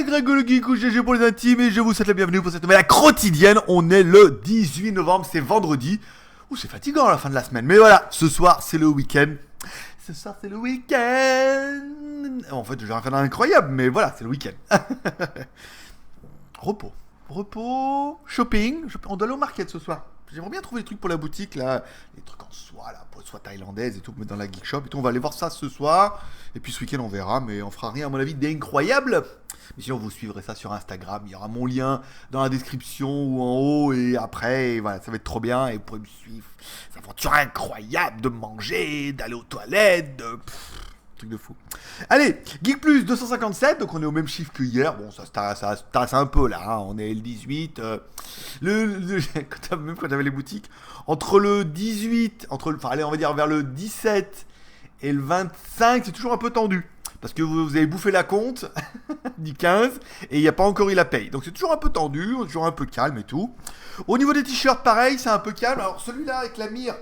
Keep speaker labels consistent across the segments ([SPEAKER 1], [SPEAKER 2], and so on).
[SPEAKER 1] c'est Greg le Geek ou GG pour les intimes et je vous souhaite la bienvenue pour cette nouvelle quotidienne. On est le 18 novembre, c'est vendredi. Ouh, c'est fatigant à la fin de la semaine. Mais voilà, ce soir c'est le week-end. Ce soir c'est le week-end. En fait, j'ai rien fait d'incroyable, mais voilà, c'est le week-end. Repos, shopping. On doit aller au market ce soir. J'aimerais bien trouver des trucs pour la boutique là, les trucs en soie là, pour soie thaïlandaise et tout, mettre dans la geek shop et tout. On va aller voir ça ce soir. Et puis ce week-end on verra, mais on fera rien à mon avis d'incroyable. Mais sinon vous suivrez ça sur Instagram. Il y aura mon lien dans la description ou en haut et après, et voilà, ça va être trop bien et vous pourrez me suivre. C'est une aventure incroyable de manger, d'aller aux toilettes, truc de fou. Allez, Geek Plus 257, donc on est au même chiffre que hier. Bon, ça se tasse un peu là, hein. On est le 18. Même quand j'avais les boutiques, entre le 18, allez, on va dire vers le 17 et le 25, c'est toujours un peu tendu. Parce que vous avez bouffé la compte du 15 et il n'y a pas encore eu la paye. Donc c'est toujours un peu tendu, toujours un peu calme et tout. Au niveau des t-shirts, pareil, c'est un peu calme. Alors celui-là avec la mire,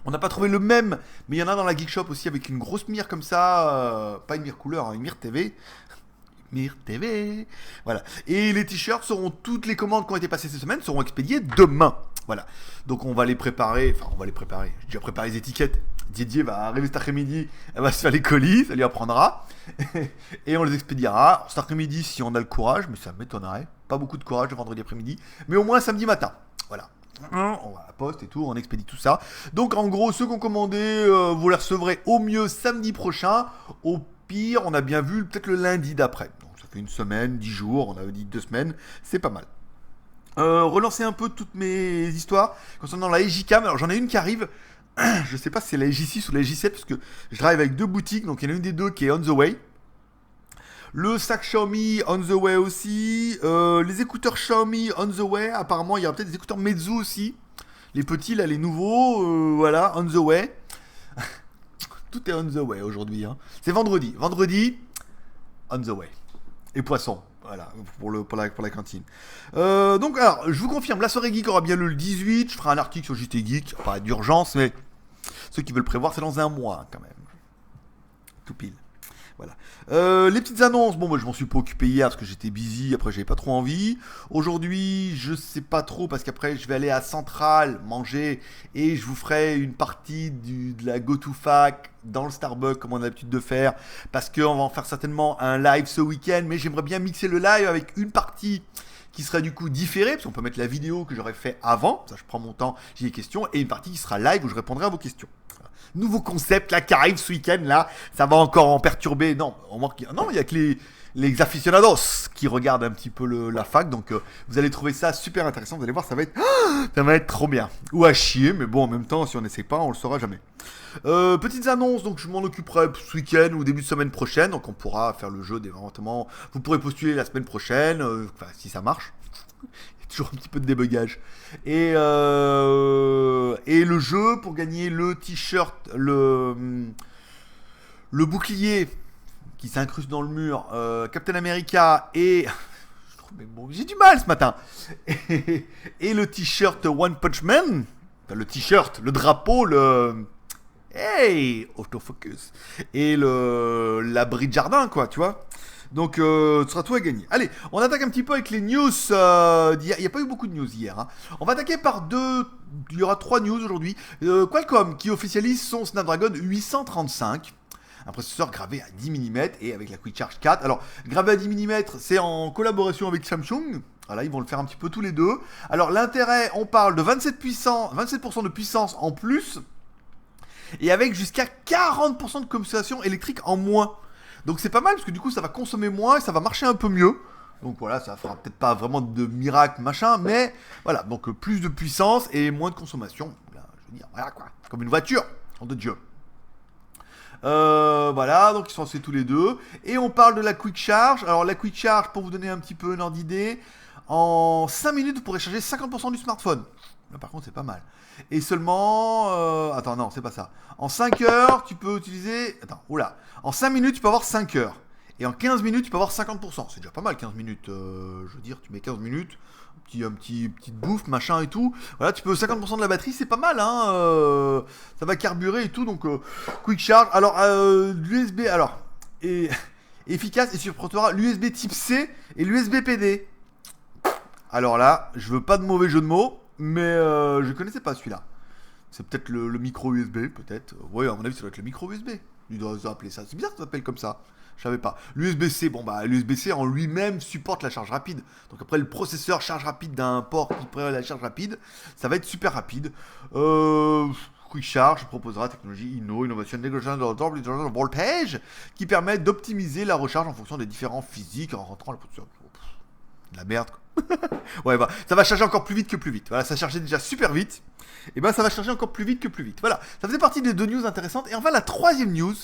[SPEAKER 1] on n'a pas trouvé le même, mais il y en a dans la Geek Shop aussi avec une grosse mire comme ça, pas une mire couleur, hein, une mire TV. Mire TV, voilà. Et les t-shirts toutes les commandes qui ont été passées cette semaine seront expédiées demain. Voilà. Donc on va les préparer, j'ai déjà préparé les étiquettes. Didier va arriver cet après-midi, elle va se faire les colis, ça lui apprendra. Et on les expédiera. Alors, cet après-midi si on a le courage, mais ça m'étonnerait. Pas beaucoup de courage le vendredi après-midi, mais au moins samedi matin. Voilà. On va à la poste et tout, on expédie tout ça. Donc en gros, ceux qui ont commandé, vous les recevrez au mieux samedi prochain. Au pire, on a bien vu peut-être le lundi d'après. Donc ça fait une semaine, 10 jours, on avait dit 2 semaines, c'est pas mal. Relancer un peu toutes mes histoires concernant la EJCam. Alors j'en ai une qui arrive. Je sais pas si c'est la EJ6 ou la EJ7 parce que je travaille avec 2 boutiques, donc il y en a une des 2 qui est on the way. Le sac Xiaomi on the way aussi. Les écouteurs Xiaomi on the way. Apparemment, il y aura peut-être des écouteurs Meizu aussi. Les petits, là, les nouveaux. Voilà, on the way. Tout est on the way aujourd'hui. Hein. C'est vendredi. Vendredi, on the way. Et poisson. Voilà, pour la cantine. Donc, alors, je vous confirme, la soirée geek aura bien lieu le 18. Je ferai un article sur JT Geek. Pas d'urgence, mais ceux qui veulent prévoir, c'est dans un mois, hein, quand même. Tout pile. Voilà. Les petites annonces, bon moi je m'en suis pas occupé hier parce que j'étais busy, après j'avais pas trop envie. Aujourd'hui je sais pas trop parce qu'après je vais aller à Centrale manger et je vous ferai une partie de la GoToFac dans le Starbucks comme on a l'habitude de faire parce qu'on va en faire certainement un live ce week-end, mais j'aimerais bien mixer le live avec une partie qui sera du coup différée, parce qu'on peut mettre la vidéo que j'aurais fait avant, ça je prends mon temps, j'ai des questions, et une partie qui sera live où je répondrai à vos questions. Nouveau concept là qui arrive ce week-end là, ça va encore en perturber. Non, il y a que les aficionados qui regardent un petit peu la fac, donc vous allez trouver ça super intéressant. Vous allez voir, ça va être trop bien. Ou à chier, mais bon, en même temps, si on n'essaie pas, on le saura jamais. Petites annonces, donc je m'en occuperai ce week-end ou début de semaine prochaine, donc on pourra faire le jeu d'éventuellement. Vous pourrez postuler la semaine prochaine, si ça marche. Toujours un petit peu de débugage. Et le jeu pour gagner le t-shirt, le bouclier qui s'incruste dans le mur, Captain America et... j'ai du mal ce matin. Et le t-shirt One Punch Man, enfin, le t-shirt, le drapeau, hey, autofocus. Et l'abri de jardin, quoi, tu vois. Donc, ce sera tout à gagner. Allez, on attaque un petit peu avec les news d'hier. Il n'y a pas eu beaucoup de news hier. Hein. On va attaquer par 2. Il y aura 3 news aujourd'hui. Qualcomm qui officialise son Snapdragon 835. Un processeur gravé à 10 mm et avec la Quick Charge 4. Alors, gravé à 10 mm, c'est en collaboration avec Samsung. Voilà, ils vont le faire un petit peu tous les deux. Alors, l'intérêt, on parle de 27% de puissance en plus. Et avec jusqu'à 40% de consommation électrique en moins. Donc c'est pas mal parce que du coup ça va consommer moins et ça va marcher un peu mieux. Donc voilà, ça fera peut-être pas vraiment de miracle machin, mais voilà, donc plus de puissance et moins de consommation. Là, je veux dire, voilà quoi, comme une voiture, en de Dieu. Voilà, donc ils sont lancés tous les deux. Et on parle de la Quick Charge. Alors la Quick Charge, pour vous donner un petit peu une ordre d'idée, en 5 minutes vous pourrez charger 50% du smartphone. Là, par contre c'est pas mal. Et seulement... attends, non, c'est pas ça. En 5 heures, tu peux utiliser... En 5 minutes, tu peux avoir 5 heures. Et en 15 minutes, tu peux avoir 50%. C'est déjà pas mal, 15 minutes. Je veux dire, tu mets 15 minutes, petite bouffe, machin et tout. Voilà, tu peux 50% de la batterie, c'est pas mal, hein. Ça va carburer et tout, donc Quick Charge. Alors, l'USB, alors... efficace et supportera l'USB type C et l'USB PD. Alors là, je veux pas de mauvais jeu de mots, mais je connaissais pas celui-là. C'est peut-être le micro USB, peut-être. Oui, à mon avis, ça doit être le micro USB. Il doit appeler ça. C'est bizarre que ça s'appelle comme ça. Je savais pas. L'USB-C, bon bah l'USB-C en lui-même supporte la charge rapide. Donc après le processeur charge rapide d'un port qui prévoit la charge rapide, ça va être super rapide. Quick Charge proposera technologie Innovation Negation Voltage qui permet d'optimiser la recharge en fonction des différents physiques en rentrant le processeur. La merde quoi. Ouais bah, ça va charger encore plus vite que plus vite. Voilà, ça chargeait déjà super vite. Et ben ça va charger encore plus vite que plus vite. Voilà, ça faisait partie des 2 news intéressantes. Et enfin la troisième news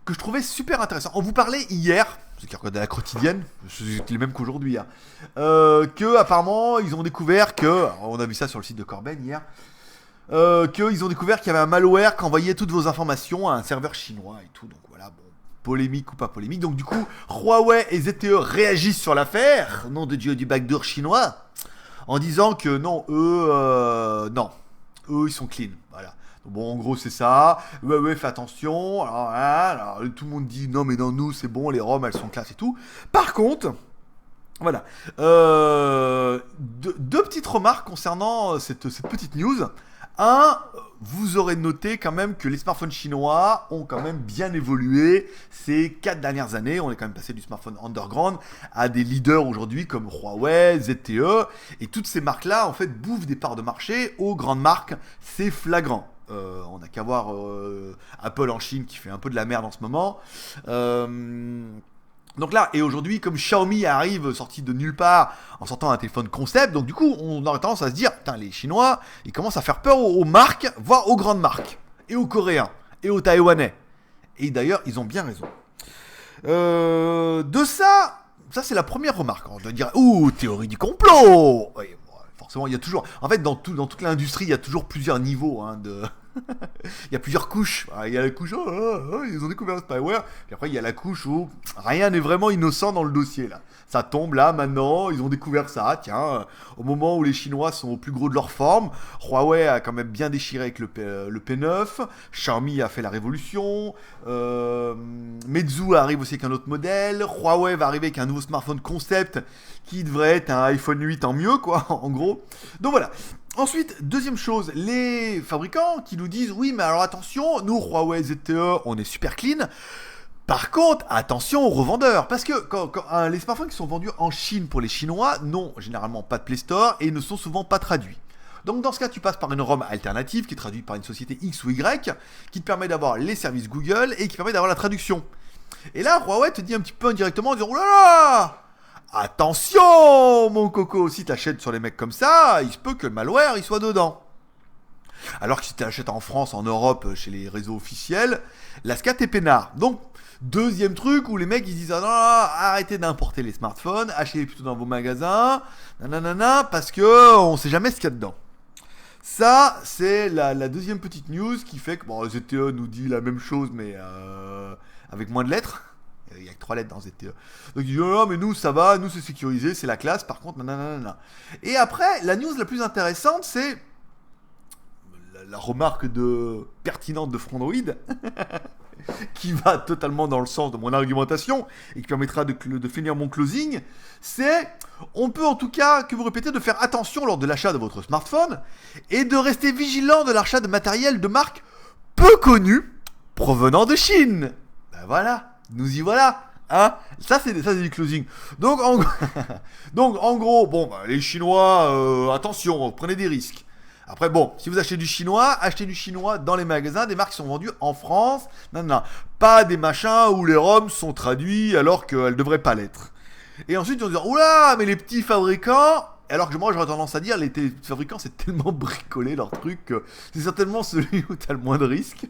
[SPEAKER 1] que je trouvais super intéressant. On vous parlait hier, ceux qui regardent la quotidienne, c'est les mêmes qu'aujourd'hui, hein, que apparemment ils ont découvert que, on a vu ça sur le site de Corben hier, qu'ils ont découvert qu'il y avait un malware qui envoyait toutes vos informations à un serveur chinois et tout. Donc voilà, bon, polémique ou pas polémique. Donc du coup, Huawei et ZTE réagissent sur l'affaire, nom de Dieu du backdoor chinois, en disant que non, eux ils sont clean, voilà. Bon, en gros, c'est ça. Ouais, fais attention. Alors, tout le monde dit non, mais dans nous, c'est bon, les ROM, elles sont classe et tout. Par contre, voilà. Deux petites remarques concernant cette petite news. Un, vous aurez noté quand même que les smartphones chinois ont quand même bien évolué ces 4 dernières années. On est quand même passé du smartphone underground à des leaders aujourd'hui comme Huawei, ZTE. Et toutes ces marques-là, en fait, bouffent des parts de marché aux grandes marques. C'est flagrant. On n'a qu'à voir Apple en Chine qui fait un peu de la merde en ce moment. Donc là, et aujourd'hui, comme Xiaomi arrive sorti de nulle part en sortant un téléphone concept, donc du coup, on aurait tendance à se dire, putain, les Chinois, ils commencent à faire peur aux marques, voire aux grandes marques, et aux Coréens, et aux Taïwanais. Et d'ailleurs, ils ont bien raison. De ça c'est la première remarque. On doit dire, ouh, théorie du complot. Oui, forcément, il y a toujours, en fait, dans toute l'industrie, il y a toujours plusieurs niveaux de... Il y a plusieurs couches. Il y a la couche, ils ont découvert le spyware. Puis après, il y a la couche où rien n'est vraiment innocent dans le dossier. Là. Ça tombe là, maintenant, ils ont découvert ça. Tiens, au moment où les Chinois sont au plus gros de leur forme, Huawei a quand même bien déchiré avec le P9. Xiaomi a fait la révolution. Meizu arrive aussi avec un autre modèle. Huawei va arriver avec un nouveau smartphone concept qui devrait être un iPhone 8 en mieux, quoi, en gros. Donc voilà. Ensuite, deuxième chose, les fabricants qui nous disent oui, mais alors attention, nous, Huawei, ZTE, on est super clean. Par contre, attention aux revendeurs, parce que les smartphones qui sont vendus en Chine pour les Chinois n'ont généralement pas de Play Store et ne sont souvent pas traduits. Donc dans ce cas, tu passes par une ROM alternative qui est traduite par une société X ou Y, qui te permet d'avoir les services Google et qui permet d'avoir la traduction. Et là, Huawei te dit un petit peu indirectement en disant « Oh là là ! Attention, mon coco, si t'achètes sur les mecs comme ça, il se peut que le malware il soit dedans. » Alors que si t'achètes en France, en Europe, chez les réseaux officiels, la SCAT est peinard. Donc, deuxième truc où les mecs ils disent « Ah non, arrêtez d'importer les smartphones, achetez-les plutôt dans vos magasins, nanana, parce que on sait jamais ce qu'il y a dedans. » Ça, c'est la deuxième petite news qui fait que, bon, ZTE nous dit la même chose, mais avec moins de lettres. Il n'y a que 3 lettres dans ZTE. Donc il dit, non, mais nous, ça va, nous, c'est sécurisé, c'est la classe, par contre, nanana. Et après, la news la plus intéressante, c'est la remarque pertinente de Frandroid, qui va totalement dans le sens de mon argumentation, et qui permettra de finir mon closing, c'est, on peut en tout cas, que vous répétez, de faire attention lors de l'achat de votre smartphone, et de rester vigilant de l'achat de matériel de marque peu connu, provenant de Chine. Ben voilà. Nous y voilà, hein. Ça c'est du closing. Donc en gros, bon, bah, les Chinois, attention, prenez des risques. Après, bon, si vous achetez du chinois dans les magasins, des marques qui sont vendues en France. Non, pas des machins où les ROMs sont traduits alors qu'elles devraient pas l'être. Et ensuite, on va dire, oula, mais les petits fabricants. Alors que moi, j'aurais tendance à dire, les fabricants, c'est tellement bricolé leur truc que c'est certainement celui où t'as le moins de risques.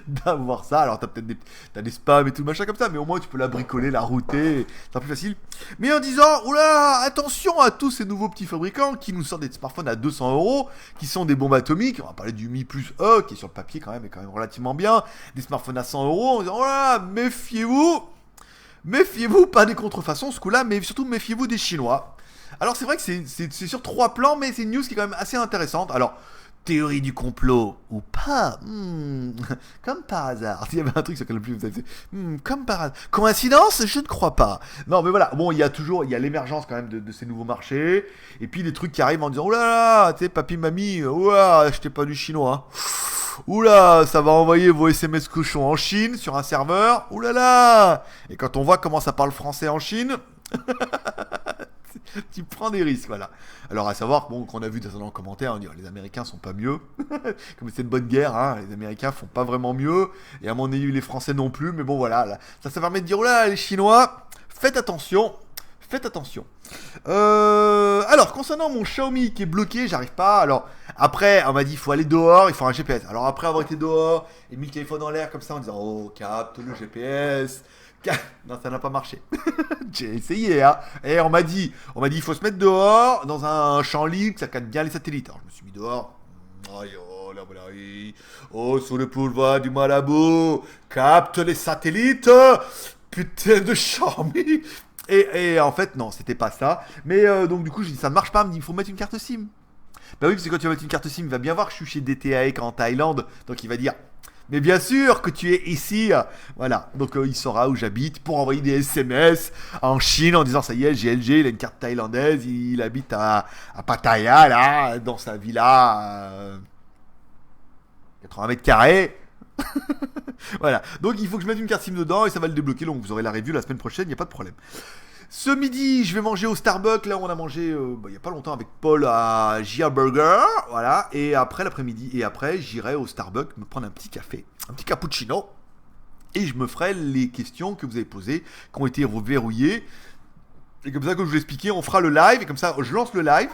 [SPEAKER 1] D'avoir ça, alors t'as des spams et tout machin comme ça, mais au moins tu peux la bricoler, la router, c'est plus facile. Mais en disant, oula, attention à tous ces nouveaux petits fabricants qui nous sortent des smartphones à 200€, qui sont des bombes atomiques. On va parler du Mi Plus E, qui est sur le papier quand même, est quand même relativement bien. Des smartphones à 100€, en disant, oula, méfiez-vous, pas des contrefaçons ce coup-là, mais surtout méfiez-vous des Chinois. Alors c'est vrai que c'est sur 3 plans, mais c'est une news qui est quand même assez intéressante. Alors, Théorie du complot ou pas. Comme par hasard. Il y avait un truc sur le plus. Comme par hasard. Coïncidence? Je ne crois pas. Non, mais voilà. Bon, il y a l'émergence quand même de ces nouveaux marchés. Et puis des trucs qui arrivent en disant, oulala, là là, tu sais, papy, mamie, ouah, achetez pas du chinois. Oula, ça va envoyer vos SMS cochons en Chine sur un serveur. Oulala là. Et quand on voit comment ça parle français en Chine, tu prends des risques, voilà. Alors à savoir, bon, qu'on a vu dans un commentaire, on dit les Américains sont pas mieux. Comme c'est une bonne guerre, hein, les Américains font pas vraiment mieux. Et à mon avis, les Français non plus. Mais bon, voilà, là, ça permet de dire, oh là, les Chinois, faites attention. Faites attention. Alors, concernant mon Xiaomi qui est bloqué, j'arrive pas. Alors, après, on m'a dit, il faut aller dehors, il faut un GPS. Alors, après avoir été dehors et mis le téléphone en l'air comme ça en disant, oh, capte le GPS. Non, ça n'a pas marché. J'ai essayé, hein. Et on m'a dit, il faut se mettre dehors dans un champ libre, ça capte bien les satellites. Alors, je me suis mis dehors. Oh, là, voilà. Oh, sur le boulevard du Malabo, capte les satellites. Putain de Xiaomi. Et en fait, non, c'était pas ça. Mais donc, du coup, j'ai dit, ça ne marche pas. Il me dit, il faut mettre une carte SIM. Bah oui, parce que quand tu vas mettre une carte SIM, il va bien voir que je suis chez DTAEC en Thaïlande. Donc, il va dire, mais bien sûr que tu es ici. Voilà. Donc, il saura où j'habite pour envoyer des SMS en Chine en disant, ça y est, GLG, il a une carte thaïlandaise. Il habite à Pattaya, là, dans sa villa. 80 mètres carrés. Voilà, donc il faut que je mette une carte SIM dedans et ça va le débloquer, donc vous aurez la review la semaine prochaine, il n'y a pas de problème. Ce midi, je vais manger au Starbucks, là on a mangé il n'y a pas longtemps avec Paul à Gia Burger, voilà, et après l'après-midi, et après j'irai au Starbucks me prendre un petit café, un petit cappuccino, et je me ferai les questions que vous avez posées, qui ont été reverrouillées, et comme ça, comme je vous l'ai expliqué, on fera le live, et comme ça, je lance le live.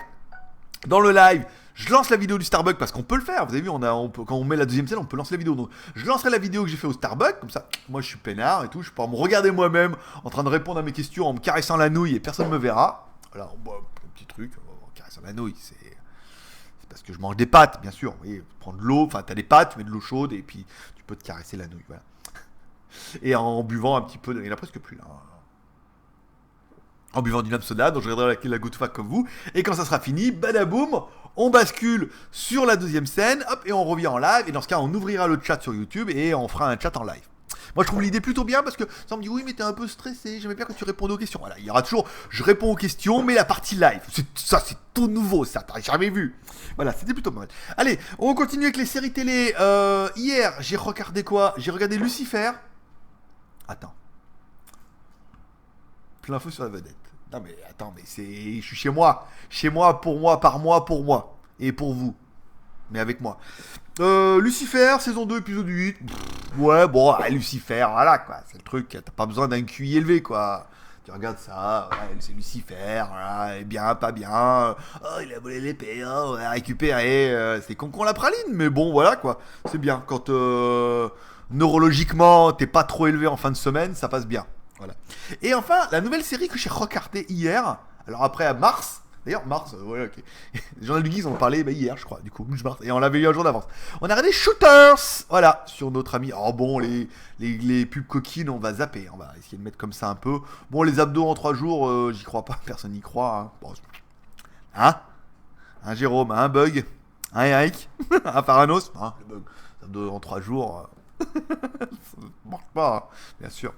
[SPEAKER 1] Dans le live, je lance la vidéo du Starbucks parce qu'on peut le faire. Vous avez vu, quand on met la deuxième scène, on peut lancer la vidéo. Donc, je lancerai la vidéo que j'ai fait au Starbucks. Comme ça, moi, je suis peinard et tout. Je peux me regarder moi-même en train de répondre à mes questions en me caressant la nouille et personne ne me verra. Voilà, on boit un petit truc en caressant la nouille. C'est parce que je mange des pâtes, bien sûr. Oui, prendre de l'eau. Enfin, t'as des pâtes, tu mets de l'eau chaude et puis tu peux te caresser la nouille. Voilà. Et en buvant un petit peu, il n'y en a presque plus là. En buvant du Nam Soda, donc je regarderai la Go to Fac comme vous. Et quand ça sera fini, badaboum, on bascule sur la deuxième scène, hop, et on revient en live. Et dans ce cas, on ouvrira le chat sur YouTube et on fera un chat en live. Moi, je trouve l'idée plutôt bien parce que ça me dit, oui, mais t'es un peu stressé, j'aimais bien que tu répondes aux questions. Voilà, il y aura toujours, je réponds aux questions, mais la partie live. Ça, c'est tout nouveau, ça, t'as jamais vu. Voilà, c'était plutôt mal. Allez, on continue avec les séries télé. Hier, j'ai regardé quoi? J'ai regardé Lucifer. Attends. Plein feu sur la vedette. Non mais attends, mais je suis chez moi, pour moi, par moi, pour moi, et pour vous, mais avec moi. Lucifer, saison 2, épisode 8. Ouais, bon, Lucifer, voilà quoi, c'est le truc, t'as pas besoin d'un QI élevé quoi. Tu regardes ça, ouais, c'est Lucifer, voilà, bien, pas bien, oh il a volé l'épée, oh, il a récupéré, c'est con la praline, mais bon voilà quoi, c'est bien, quand neurologiquement t'es pas trop élevé en fin de semaine, ça passe bien. Voilà. Et enfin, la nouvelle série que j'ai regardée hier, alors après à Mars, d'ailleurs Mars, ouais, ok. Les journaux du Guise en ont parlé hier, je crois, du coup, Mars, et on l'avait eu un jour d'avance. On a regardé Shooters, voilà, sur notre ami. Oh bon, les pubs coquines, on va zapper, on va essayer de mettre comme ça un peu. Bon, les abdos en 3 jours, j'y crois pas, personne n'y croit. Hein, bon, un Jérôme, un Bug, un Eric, un Paranos, le Bug, les abdos en 3 jours, ça marche pas, hein, bien sûr.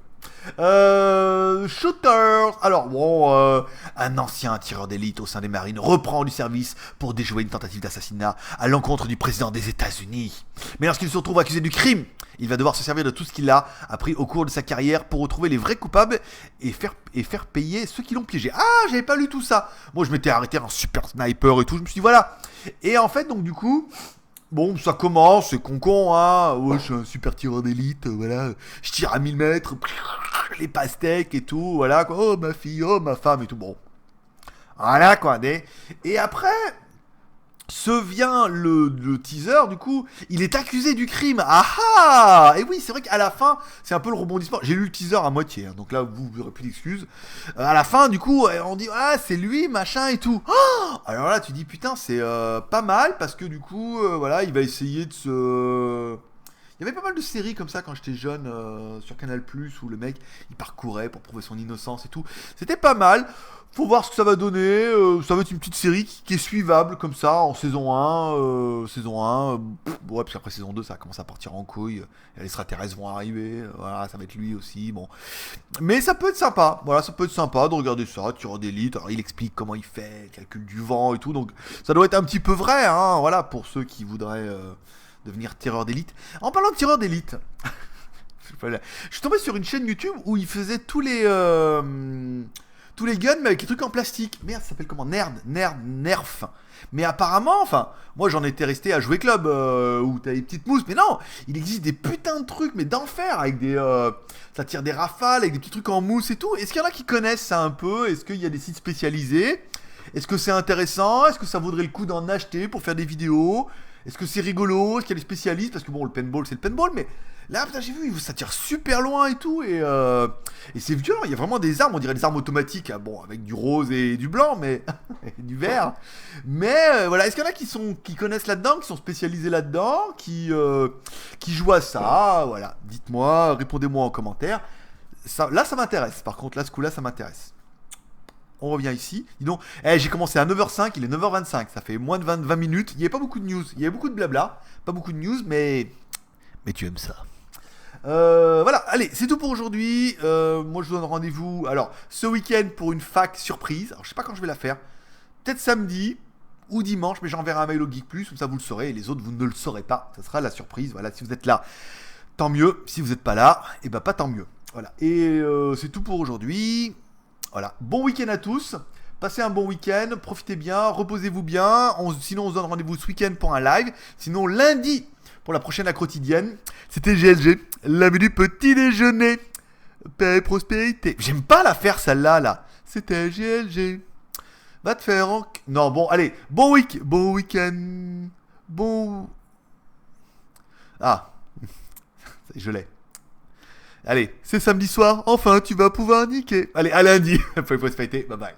[SPEAKER 1] Shooters. Alors bon, un ancien tireur d'élite au sein des marines reprend du service pour déjouer une tentative d'assassinat à l'encontre du président des États-Unis. Mais lorsqu'il se retrouve accusé du crime, il va devoir se servir de tout ce qu'il a appris au cours de sa carrière pour retrouver les vrais coupables et faire payer ceux qui l'ont piégé. Ah, j'avais pas lu tout ça. Moi, je m'étais arrêté un super sniper et tout. Je me suis dit voilà. Et en fait, donc du coup. Bon, ça commence, c'est con, hein. Ouais, je suis un super tireur d'élite, voilà. Je tire à 1000 mètres, les pastèques et tout, voilà, quoi. Oh, ma fille, oh, ma femme et tout. Bon. Voilà, quoi. Et après, se vient le teaser, du coup, il est accusé du crime. Ah ah. Et oui, c'est vrai qu'à la fin, c'est un peu le rebondissement. J'ai lu le teaser à moitié, hein, donc là, vous n'aurez plus d'excuses. À la fin, du coup, on dit, ah, c'est lui, machin et tout. Oh, alors là, tu dis, putain, c'est pas mal, parce que du coup, voilà, il va essayer de se... Il Il y avait pas mal de séries comme ça quand j'étais jeune sur Canal+, où le mec il parcourait pour prouver son innocence et tout. C'était pas mal. Faut voir ce que ça va donner. Ça va être une petite série qui est suivable comme ça en saison 1. Saison 1, ouais, parce qu'après saison 2, ça commence à partir en couille. Les extraterrestres vont arriver. Voilà, ça va être lui aussi. Bon. Mais ça peut être sympa. Voilà, ça peut être sympa de regarder ça. Tireur d'élite. Alors, il explique comment il fait, calcul du vent et tout. Donc, ça doit être un petit peu vrai, hein. Voilà, pour ceux qui voudraient devenir tireur d'élite. En parlant de tireur d'élite. Je suis tombé sur une chaîne YouTube où il faisait tous les guns mais avec les trucs en plastique. Merde, ça s'appelle comment? Nerf. Mais apparemment, enfin, moi j'en étais resté à Jouer Club où t'as des petites mousses, mais non, il existe des putains de trucs, mais d'enfer, avec ça tire des rafales, avec des petits trucs en mousse et tout. Est-ce qu'il y en a qui connaissent ça un peu? Est-ce qu'il y a des sites spécialisés? Est-ce que c'est intéressant? Est-ce que ça vaudrait le coup d'en acheter pour faire des vidéos? Est-ce que c'est rigolo? Est-ce qu'il y a des spécialistes? Parce que bon, le paintball, c'est le paintball, mais là, putain, j'ai vu, ça tire super loin et tout, et c'est violent. Il y a vraiment des armes, on dirait des armes automatiques, hein, bon, avec du rose et du blanc, mais et du vert. Mais voilà, est-ce qu'il y en a qui connaissent là-dedans, qui sont spécialisés là-dedans, qui jouent à ça? Voilà, dites-moi, répondez-moi en commentaire. Ça, là, ça m'intéresse. Par contre, là, ce coup-là, ça m'intéresse. On revient ici. Dis donc, j'ai commencé à 9h05, il est 9h25, ça fait moins de 20 minutes. Il n'y avait pas beaucoup de news, il y avait beaucoup de blabla, pas beaucoup de news, mais tu aimes ça. Voilà, allez, c'est tout pour aujourd'hui. Moi, je vous donne rendez-vous. Alors, ce week-end pour une fac surprise. Alors, je sais pas quand je vais la faire. Peut-être samedi ou dimanche, mais j'enverrai un mail au Geek Plus, comme ça vous le saurez. Et les autres, vous ne le saurez pas. Ça sera la surprise. Voilà, si vous êtes là, tant mieux. Si vous n'êtes pas là, et ben pas tant mieux. Voilà. Et c'est tout pour aujourd'hui. Voilà. Bon week-end à tous. Passez un bon week-end. Profitez bien. Reposez-vous bien. Sinon, on se donne rendez-vous ce week-end pour un live. Sinon, lundi pour la prochaine à quotidienne. C'était GLG, l'ami du petit déjeuner. Paix et prospérité. J'aime pas la faire celle-là, là. C'était GLG. Va te faire en... Non, bon, allez. Bon week-end. Bon... Ah. Je l'ai. Allez, c'est samedi soir. Enfin, tu vas pouvoir niquer. Allez, à lundi. Paix et prospérité. Bye bye.